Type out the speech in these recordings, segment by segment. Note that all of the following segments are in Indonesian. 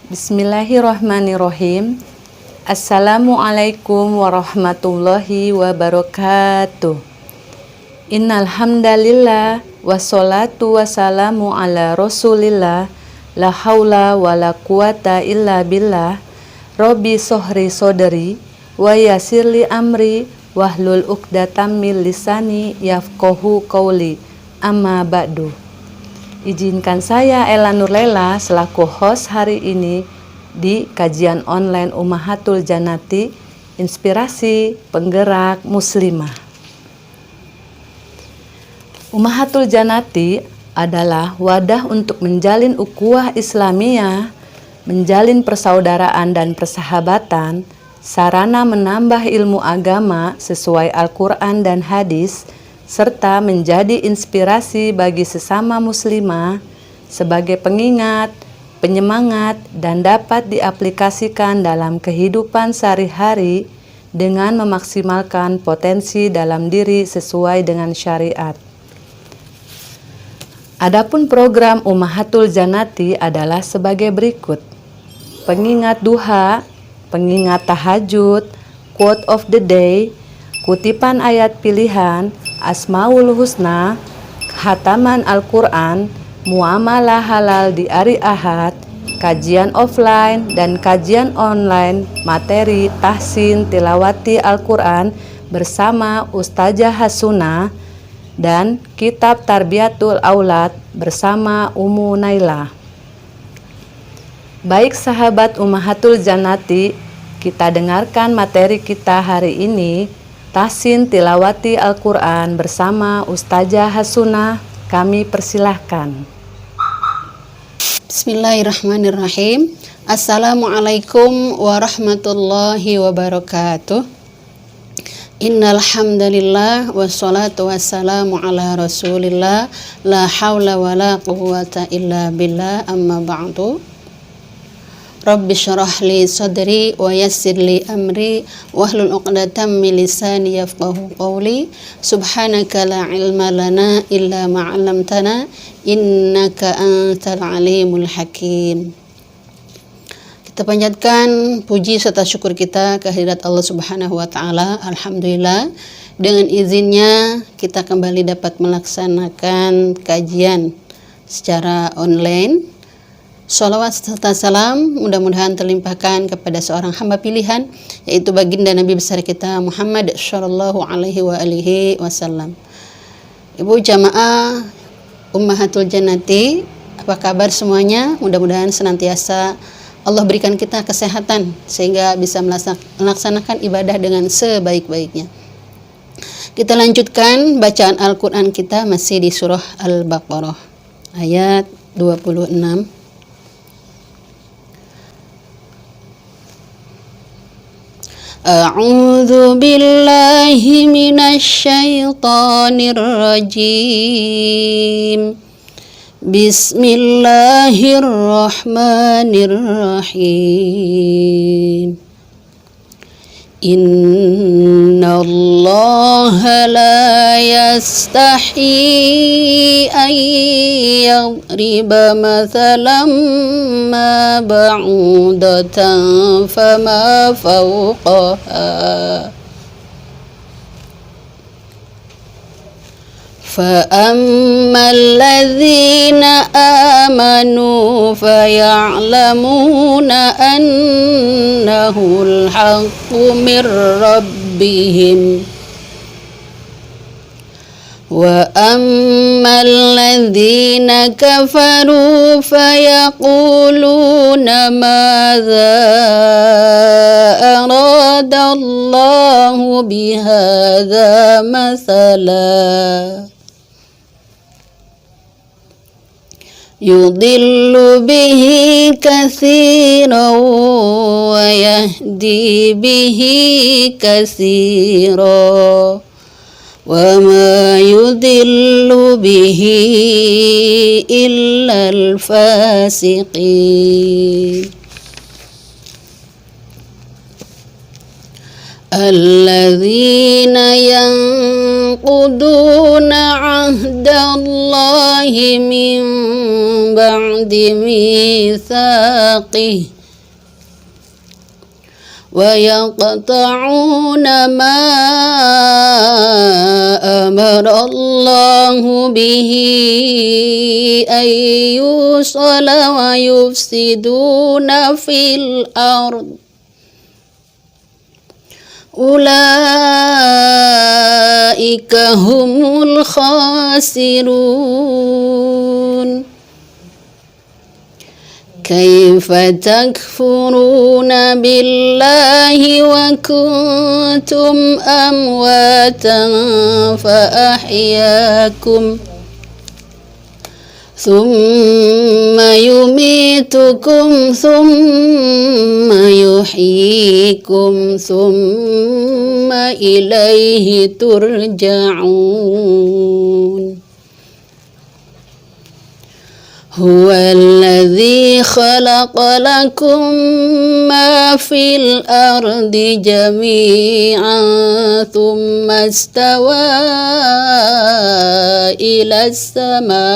Bismillahirrahmanirrahim. Assalamualaikum warahmatullahi wabarakatuh. Innal hamdalillah wassalatu wassalamu ala Rasulillah la haula wala quwata illa billah. Rabbi sohri sodri wa yassirli amri wahlul uqdatam min lisani yafqahu qauli. Amma ba'du. Izinkan saya Ella Nurlela selaku host hari ini di kajian online Ummahatul Jannati, inspirasi penggerak muslimah. Ummahatul Jannati adalah wadah untuk menjalin ukhuwah Islamiyah, menjalin persaudaraan dan persahabatan, sarana menambah ilmu agama sesuai Al-Quran dan hadis, serta menjadi inspirasi bagi sesama muslimah sebagai pengingat, penyemangat, dan dapat diaplikasikan dalam kehidupan sehari-hari dengan memaksimalkan potensi dalam diri sesuai dengan syariat. Adapun program Ummahatul Jannati adalah sebagai berikut: pengingat duha, pengingat tahajud, quote of the day, kutipan ayat pilihan, Asmaul Husna, khataman Al-Quran, muamalah halal di hari Ahad, kajian offline dan kajian online, materi tahsin tilawati Al-Quran bersama Ustazah Hasuna, dan kitab Tarbiyatul Aulad bersama Ummu Naila. Baik sahabat Ummahatul Jannati, kita dengarkan materi kita hari ini, tahsin tilawati Al-Quran bersama Ustazah Hasuna. Kami persilahkan. Bismillahirrahmanirrahim. Assalamualaikum warahmatullahi wabarakatuh. Innal hamdalillah wassalatu wassalamu ala Rasulillah la haula wala quwwata illa billah, amma ba'du. Rabbi syrah li sadri wa yassir li amri wahlul uqdatam min lisani yafqahu qawli. Subhanaka la ilma lana illa ma 'allamtana innaka antal alimul hakim. Kita panjatkan puji serta syukur kita kehadirat Allah Subhanahu wa taala. Alhamdulillah, dengan izinnya kita kembali dapat melaksanakan kajian secara online. Sholawat serta salam mudah-mudahan terlimpahkan kepada seorang hamba pilihan, yaitu baginda Nabi besar kita Muhammad sallallahu alaihi wasallam. Ibu jamaah Ummahatul Jannati, apa kabar semuanya? Mudah-mudahan senantiasa Allah berikan kita kesehatan sehingga bisa melaksanakan ibadah dengan sebaik-baiknya. Kita lanjutkan bacaan Al-Quran kita masih di surah Al-Baqarah ayat 26. A'udzu billahi minasyaitonir rajim. Bismillahirrahmanirrahim. Innallaha la yastahi an yadriba mathalan ma ba'udatan fama fawqaha. فَأَمَّا الَّذِينَ آمَنُوا فَيَعْلَمُونَ أَنَّهُ الْحَقُّ مِنْ رَبِّهِمْ وَأَمَّا الَّذِينَ كَفَرُوا فَيَقُولُونَ مَاذَا أَرَادَ اللَّهُ بِهَذَا مَثَلًا يضل به كثيرا ويهدي به كثيرا وما يضل به إلا الفاسقين الذين ينقضون عهد الله من بعد ميثاقه ويقطعون ما أمر الله به أن يوصل ويفسدون في الأرض أولئك هم الخاسرون كيف تكفرون بالله وكنتم أمواتا فأحياكم ثم يميتكم ثم يحييكم ثم إليه ترجعون هو الذي خلق لكم ما في الأرض جميعا ثم استوى إلى السماء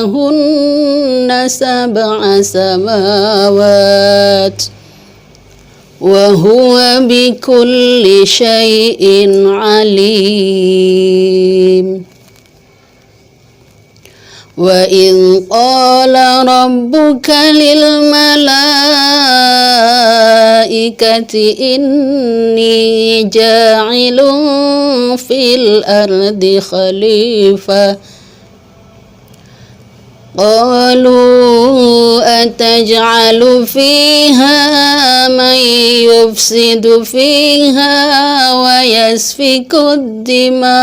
فسواهن سبع سماوات وهو بكل شيء عليم وإذ قال ربك للملائكة إني جاعل في الأرض خليفة قالوا أتجعل فيها من يفسد فيها ويسفك الدماء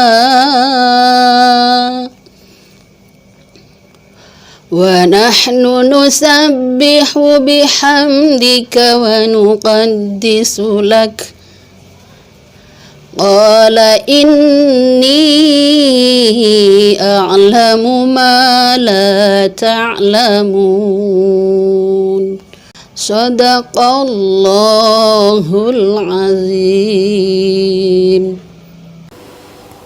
ونحن نسبح بحمدك ونقدس لك قال إني أعلم ما لا تعلمون صدق الله العظيم.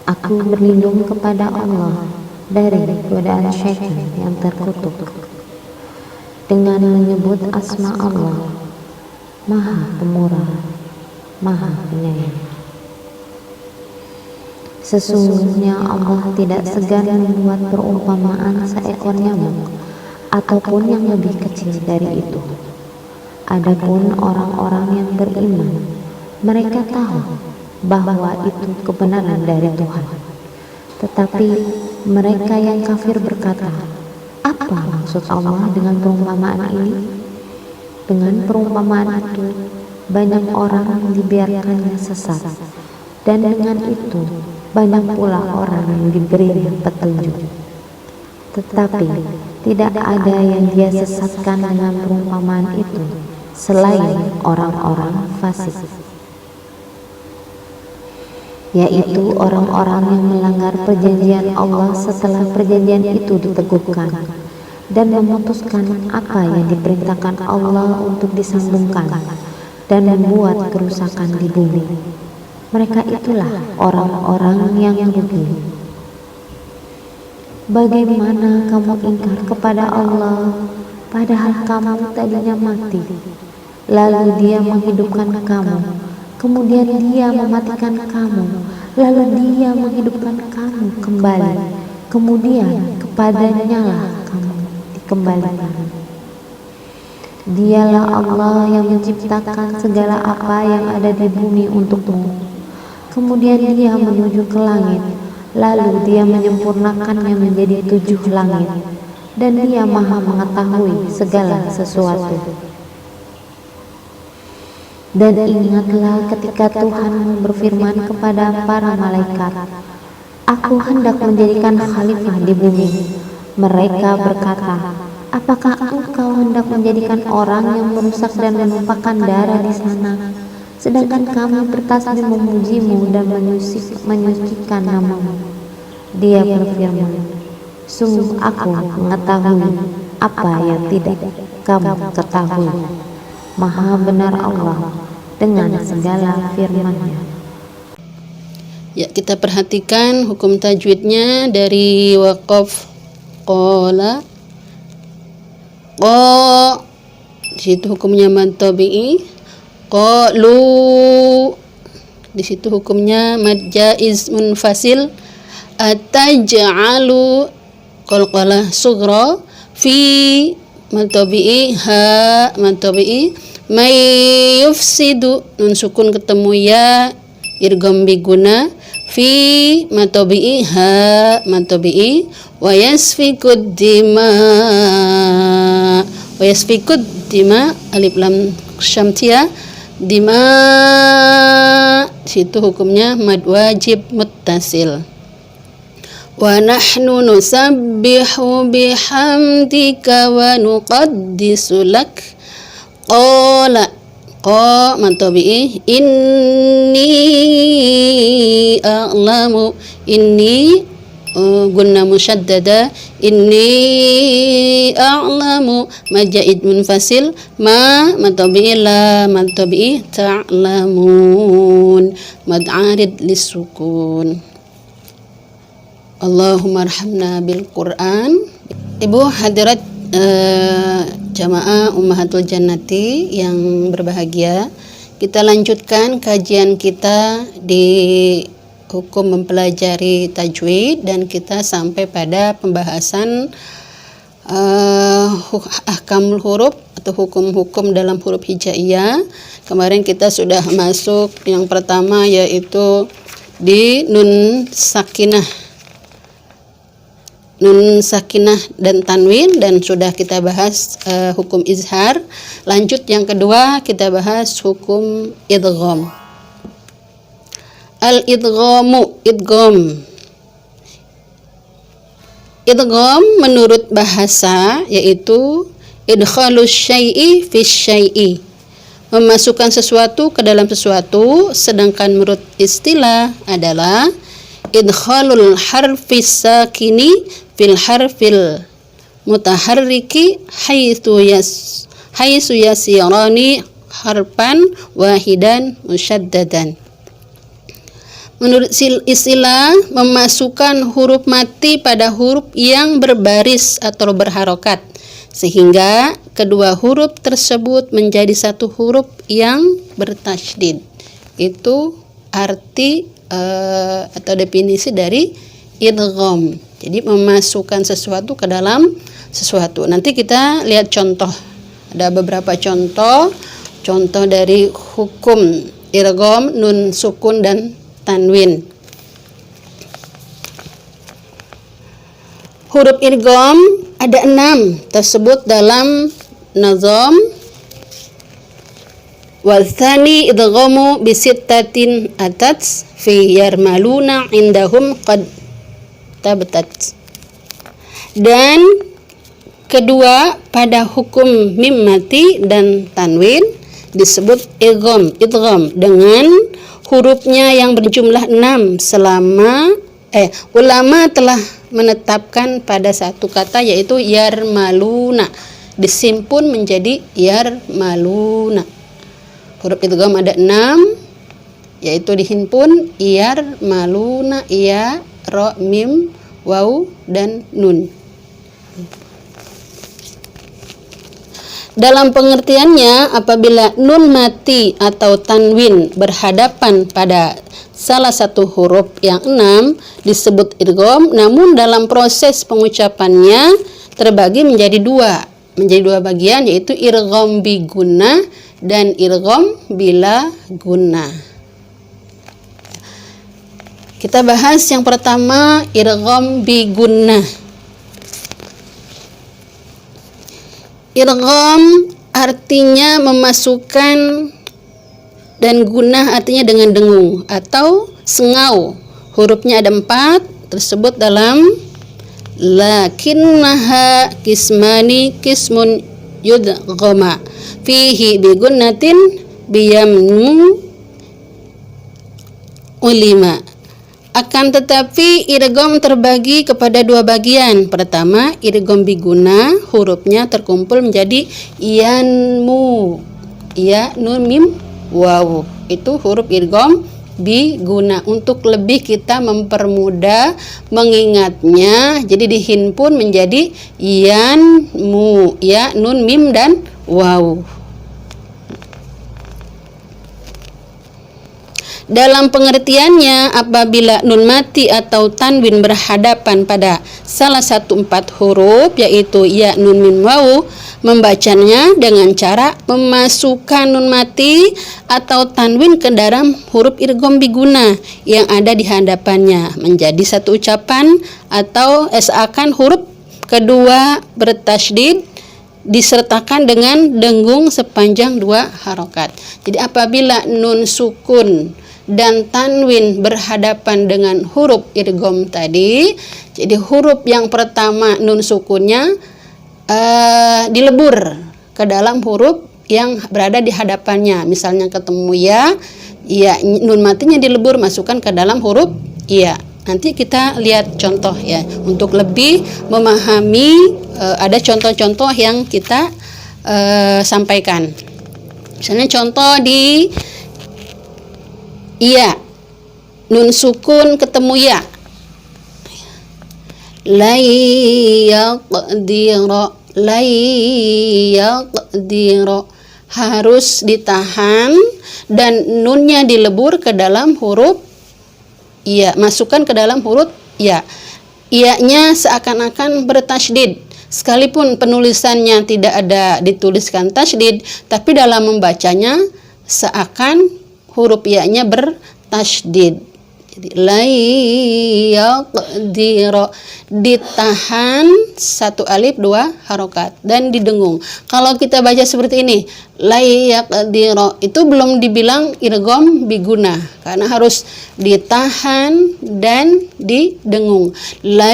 Aku berlindung kepada Allah dari godaan syaitan yang terkutuk dengan menyebut asma Allah, Maha Pemurah, Maha Penyayang. Sesungguhnya Allah tidak segan membuat perumpamaan seekor nyamuk ataupun yang lebih kecil dari itu. Adapun orang-orang yang beriman, mereka tahu bahwa itu kebenaran dari Tuhan. Tetapi mereka yang kafir berkata, apa maksud Allah dengan perumpamaan ini? Dengan perumpamaan itu, banyak orang dibiarkannya sesat, dan dengan itu, banyak pula orang yang diberi petunjuk. Tetapi tidak ada yang dia sesatkan dengan perumpamaan itu, selain orang-orang fasik, yaitu orang-orang yang melanggar perjanjian Allah setelah perjanjian itu diteguhkan dan memutuskan apa yang diperintahkan Allah untuk disambungkan dan membuat kerusakan di bumi. Mereka itulah orang-orang yang rugi. Bagaimana kamu ingkar kepada Allah padahal kamu tadinya mati, lalu Dia menghidupkan kamu, kemudian Dia mematikan kamu, lalu Dia menghidupkan kamu kembali, kemudian kepadanya lah kamu dikembalikan. Dialah Allah yang menciptakan segala apa yang ada di bumi untukmu, kemudian Dia menuju ke langit, lalu Dia menyempurnakannya menjadi 7 langit, dan Dia Maha mengetahui segala sesuatu. Dan ingatlah ketika Tuhan berfirman kepada para malaikat, Aku hendak menjadikan khalifah di bumi. Mereka berkata, apakah engkau hendak menjadikan orang yang merusak dan menumpahkan darah di sana, sedangkan kami bertasbih memujimu dan menyucikan namamu. Dia berfirman, sungguh aku mengetahui apa yang tidak kamu ketahui. Maha benar Allah dengan segala firman-Nya. Ya, kita perhatikan hukum tajwidnya dari waqaf qala di situ hukumnya mad tabi'i, qalu di situ hukumnya mad jaiz munfasil, ataj'alu qalqalah sughra fi mad tabi'i, ha mad tabi'i, may yufsidu nun sukun ketemu ya idgham bi guna, fi mad tabi'i, ha mad tabi'i, wa yasfikud dima, wa yasfikud dima alif lam syamtiyah, dima situ hukumnya mad wajib muttasil. Wa nahnu nusabbihu bihamdika wa nuqaddisu lak, qala qa mad tabi'i, inni a'lamu, inni gunna musyaddada, inni a'lamu, majaid munfasil, ma mad tabi'i, la mad tabi'i, ta'lamun mad arid lisukun. Allahumma arhamna bil Qur'an. Ibu hadirat jamaah Ummahatul Jannati yang berbahagia, kita lanjutkan kajian kita di hukum mempelajari tajwid dan kita sampai pada pembahasan ahkamul huruf atau hukum-hukum dalam huruf hijaiyah. Kemarin kita sudah masuk yang pertama yaitu di nun sakinah dan tanwin, dan sudah kita bahas hukum izhar. Lanjut yang kedua kita bahas hukum idgham. Al-idghamu, idgham menurut bahasa yaitu idkhalus syai'i fi syai'i, memasukkan sesuatu ke dalam sesuatu, sedangkan menurut istilah adalah idkhalul harfis sakini fil harfil mutaharriki haitsu yasirani harfan wahidan musyaddadan. Menurut istilah, memasukkan huruf mati pada huruf yang berbaris atau berharokat, sehingga kedua huruf tersebut menjadi satu huruf yang bertasydid. Itu arti atau definisi dari idgham. Jadi memasukkan sesuatu ke dalam sesuatu. Nanti kita lihat contoh. Ada beberapa contoh dari hukum idgham nun sukun dan tanwin. Huruf idgham ada 6 tersebut dalam nazam. Wathani idghamu bisittatin atat fi yarmaluna indahum qad tabtat. Dan kedua pada hukum mim mati dan tanwin disebut idgham dengan hurufnya yang berjumlah 6 selama ulama telah menetapkan pada satu kata yaitu yarmaluna, disimpun menjadi yarmaluna. Huruf idgham ada 6 yaitu dihimpun yarmaluna, ya, ra, mim, waw dan nun. Dalam pengertiannya, apabila nun mati atau tanwin berhadapan pada salah satu huruf yang 6 disebut idgham, namun dalam proses pengucapannya terbagi menjadi dua bagian, yaitu idgham bi gunnah dan idgham bila gunnah. Kita bahas yang pertama, idgham bi gunnah. Idgham artinya memasukkan dan gunnah artinya dengan dengung atau sengau. Hurufnya ada 4 tersebut dalam lakinnaha kismani kismun yudghama fihi bi gunnatin biyamnu ulima. Akan tetapi idgham terbagi kepada dua bagian. Pertama, idgham biguna, hurufnya terkumpul menjadi yanmu. Ya, nun mim waw. Itu huruf idgham biguna. Untuk lebih kita mempermudah mengingatnya, jadi dihimpun menjadi yanmu. Ya, nun mim dan waw. Dalam pengertiannya, apabila nun mati atau tanwin berhadapan pada salah satu 4 huruf, yaitu ya, nun, mim, waw, membacanya dengan cara memasukkan nun mati atau tanwin ke dalam huruf idgham biguna yang ada di hadapannya menjadi satu ucapan, atau seakan huruf kedua bertasydid disertakan dengan dengung sepanjang 2 harokat. Jadi apabila nun sukun dan tanwin berhadapan dengan huruf idgham tadi, jadi huruf yang pertama nun sukunnya dilebur ke dalam huruf yang berada di hadapannya. Misalnya ketemu ya, nun matinya dilebur masukkan ke dalam huruf ya. Nanti kita lihat contoh ya, untuk lebih memahami. Ada contoh-contoh yang kita sampaikan. Misalnya contoh di iya, nun sukun ketemu ya, layaqdiro, harus ditahan dan nunnya dilebur ke dalam huruf iya, masukkan ke dalam huruf ya. Iya-nya seakan-akan bertasydid, sekalipun penulisannya tidak ada dituliskan tasydid, tapi dalam membacanya seakan huruf ya-nya bertasydid. Jadi layaqdiro, ditahan 1 alif 2 harokat dan didengung. Kalau kita baca seperti ini, layaqdiro, itu belum dibilang idgham biguna karena harus ditahan dan didengung. Layaqdiro.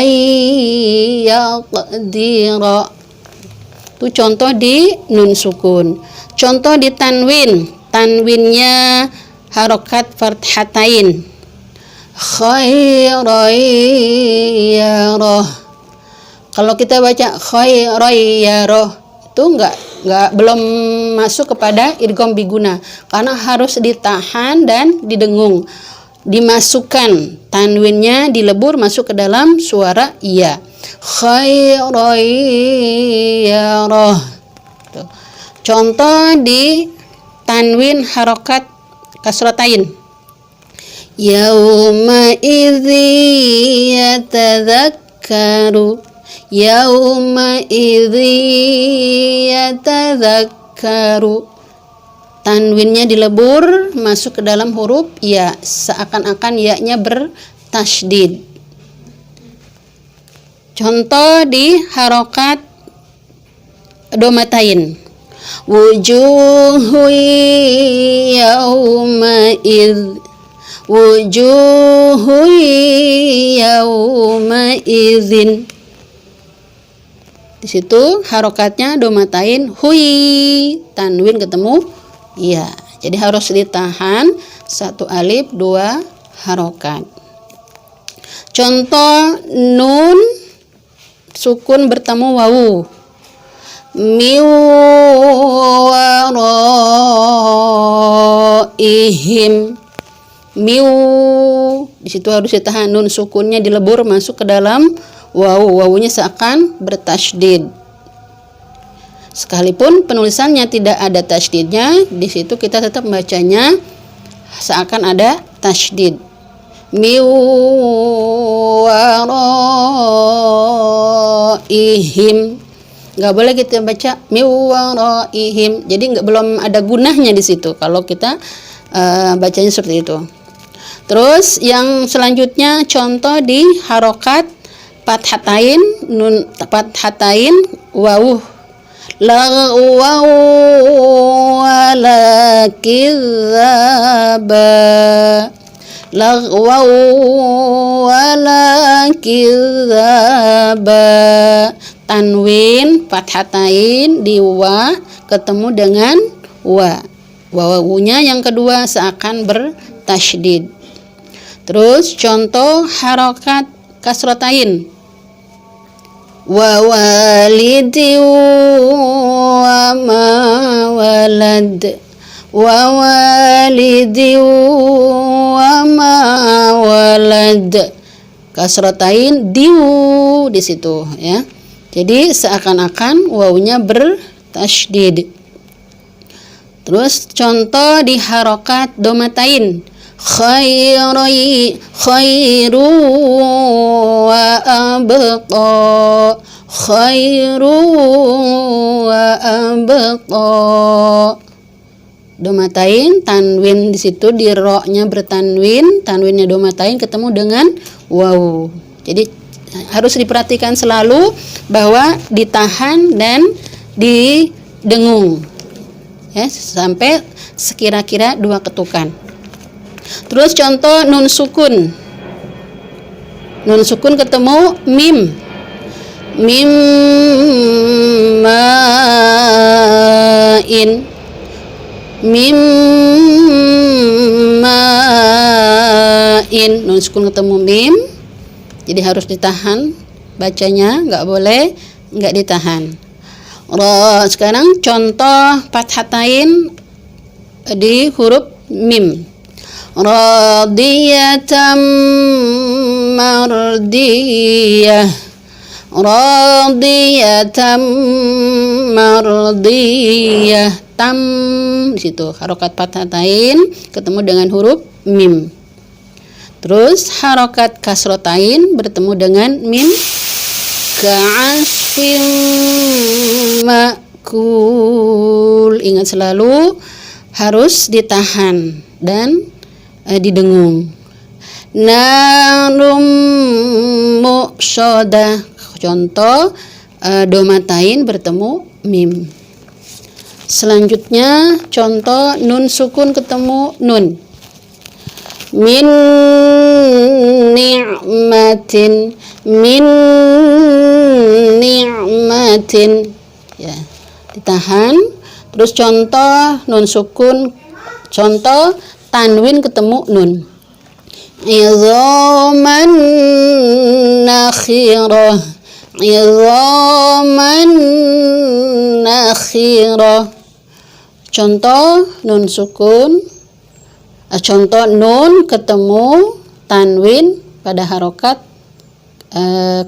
Itu contoh di nun sukun. Contoh di tanwin, tanwinnya harokat fathatain. Khairayyarah. Kalau kita baca khairayyarah, itu belum masuk kepada idgham biguna karena harus ditahan dan didengung. Dimasukkan tanwinnya dilebur masuk ke dalam suara iya. Khairayyarah. Contoh di tanwin harokat kasratain. Yauma idzi yatadzakkaru, yauma idzi yatadzakkaru, tanwinnya dilebur masuk ke dalam huruf ya, seakan-akan ya-nya bertasydid. Contoh di harokat domatain. Wujuhu yauma idz, wujuhu yauma idzin. Di situ harokatnya domatain hui, tanwin ketemu ya. Jadi harus ditahan 1 alif 2 harokat. Contoh nun sukun bertemu wawu. Miwaraihim, miu, di situ harus ditahan, nun sukunnya dilebur masuk ke dalam wawu, wawunya seakan bertasydid. Sekalipun penulisannya tidak ada tasydidnya, di situ kita tetap membacanya seakan ada tasydid. Miwaraihim, nggak boleh kita baca miwaraihim, jadi belum ada gunahnya di situ kalau kita bacanya seperti itu. Terus yang selanjutnya contoh di harokat fathatain, nun fathatain wawu, lagwaw wala kidzaba, lagwaw wala kidzaba, tanwin fathatain di wa ketemu dengan wa, wawunya yang kedua seakan bertasydid. Terus contoh harokat kasrotain. Wa walidi wa ma walad. Wa walidi wa ma walad. Kasrotain diu di situ ya. Jadi seakan-akan wawunya bertasydid. Terus contoh di harokat domatain. Khairu wa abqa. Khairu wa abqa. Domatain, tanwin di situ di ro-nya bertanwin, tanwinnya domatain ketemu dengan waw. Jadi harus diperhatikan selalu bahwa ditahan dan didengung. Ya, sampai sekira-kira 2 ketukan. Terus contoh nun sukun. Nun sukun ketemu mim. Mim ma'in. Mim ma'in. Nun sukun ketemu mim. Jadi harus ditahan bacanya, nggak boleh nggak ditahan. Sekarang contoh fathatain di huruf mim. Radiyatam mardiyah. Radiyatam mardiyah. Tam di situ harokat fathatain ketemu dengan huruf mim. Terus harokat kasrotain bertemu dengan mim. Ka'asfin ma'kul. Ingat selalu harus ditahan dan didengung. Narum muqshadah. Contoh domatain bertemu mim. Selanjutnya contoh nun sukun ketemu nun. Min ni'matin. Min ni'matin. Ya, ditahan. Terus contoh nun sukun, contoh tanwin ketemu nun. Idhaman nakhirah. Idhaman nakhirah. Contoh nun sukun, contoh nun ketemu tanwin pada harokat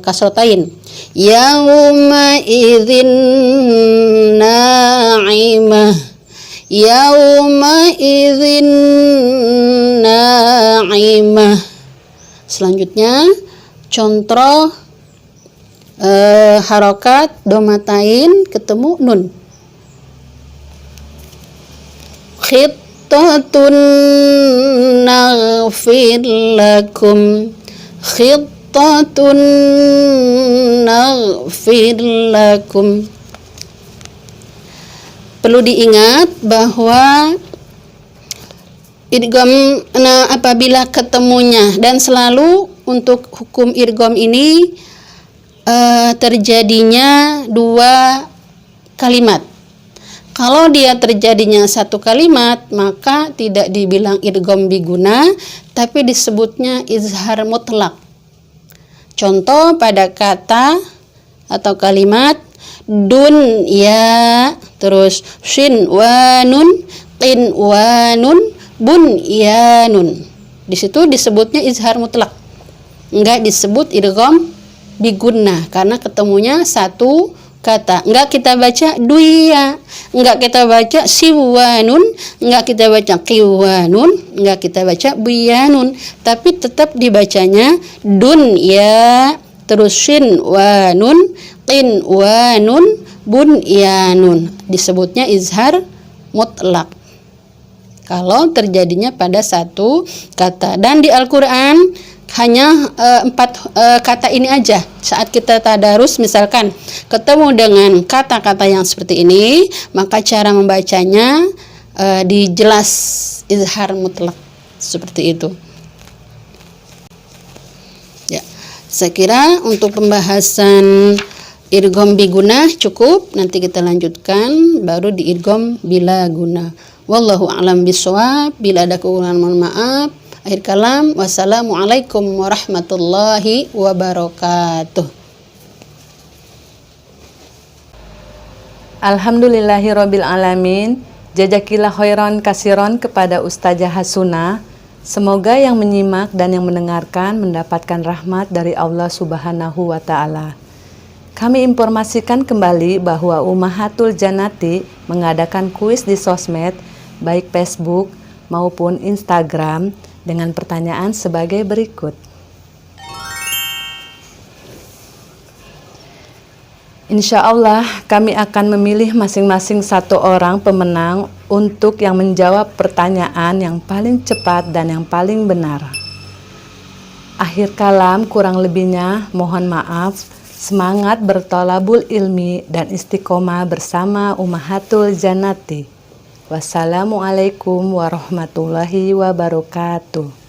kasrotain. Yauma idzin na'imah. Yauma idzin na'imah. Selanjutnya contoh harokat domatain ketemu nun. Khittatun naghfir lakum. Khittatun naghfir lakum. Perlu diingat bahwa idgham apabila ketemunya, dan selalu untuk hukum idgham ini terjadinya 2 kalimat. Kalau dia terjadinya 1 kalimat, maka tidak dibilang idgham biguna, tapi disebutnya izhar mutlak. Contoh pada kata atau kalimat dun ya, terus shin wa nun, qin wa nun, bun ya nun. Di situ disebutnya izhar mutlak. Enggak disebut idgham biguna karena ketemunya 1 kata. Enggak kita baca duya, enggak kita baca siwanun, enggak kita baca qiwanun, enggak kita baca buyanun, tapi tetap dibacanya dun ya, terus shin wa nun, qin wa nun, bun ya nun. Disebutnya izhar mutlak kalau terjadinya pada 1 kata. Dan di Al-Qur'an hanya 4 kata ini aja. Saat kita tadarus misalkan ketemu dengan kata-kata yang seperti ini, maka cara membacanya dijelas izhar mutlak seperti itu. Ya, saya kira untuk pembahasan idgham biguna cukup. Nanti kita lanjutkan baru di idgham bila guna. Wallahu a'lam bishawab. Bila ada kekurangan mohon maaf. Akhir kalam, wassalamualaikum warahmatullahi wabarakatuh. Alhamdulillahirabbil alamin. Jazakillah khairan kasiron kepada Ustazah Hasunah. Semoga yang menyimak dan yang mendengarkan mendapatkan rahmat dari Allah Subhanahu wa Ta'ala. Kami informasikan kembali bahwa Ummahatul Jannati mengadakan kuis di sosmed, baik Facebook maupun Instagram, dengan pertanyaan sebagai berikut. Insya Allah kami akan memilih masing-masing satu orang pemenang untuk yang menjawab pertanyaan yang paling cepat dan yang paling benar. Akhir kalam, kurang lebihnya mohon maaf. Semangat bertolabul ilmi dan istiqomah bersama Ummahatul Jannati. Wassalamualaikum warahmatullahi wabarakatuh.